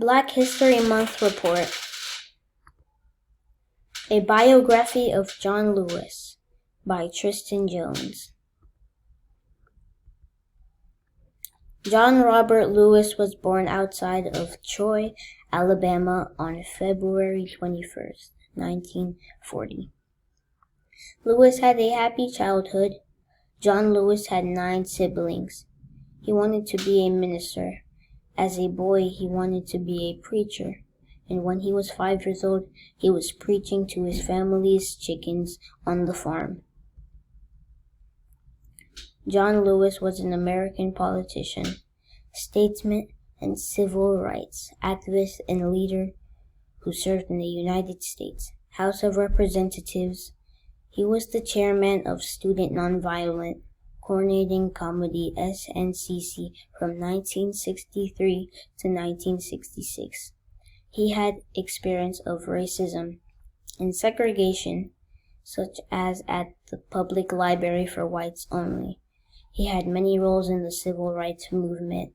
Black History Month Report. A Biography of John Lewis by Tristian Jones. John Robert Lewis was born outside of Troy, Alabama on February 21st, 1940. Lewis had a happy childhood. John Lewis had 9 siblings. He wanted to be a minister. As a boy, he wanted to be a preacher, and when he was 5 years old, he was preaching to his family's chickens on the farm. John Lewis was an American politician, statesman, and civil rights activist and leader who served in the United States House of Representatives. He was the chairman of Student Nonviolent Coordinating Committee SNCC from 1963 to 1966. He had experience of racism and segregation, such as at the public library for whites only. He had many roles in the civil rights movement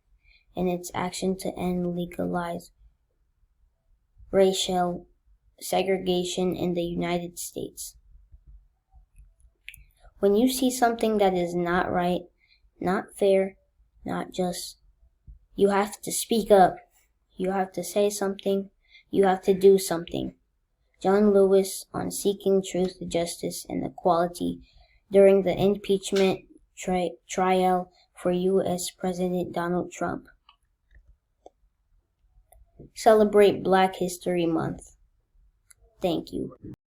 and its action to end legalized racial segregation in the United States. When you see something that is not right, not fair, not just, you have to speak up. You have to say something. You have to do something. John Lewis on seeking truth, justice, and equality during the impeachment trial for U.S. President Donald Trump. Celebrate Black History Month. Thank you.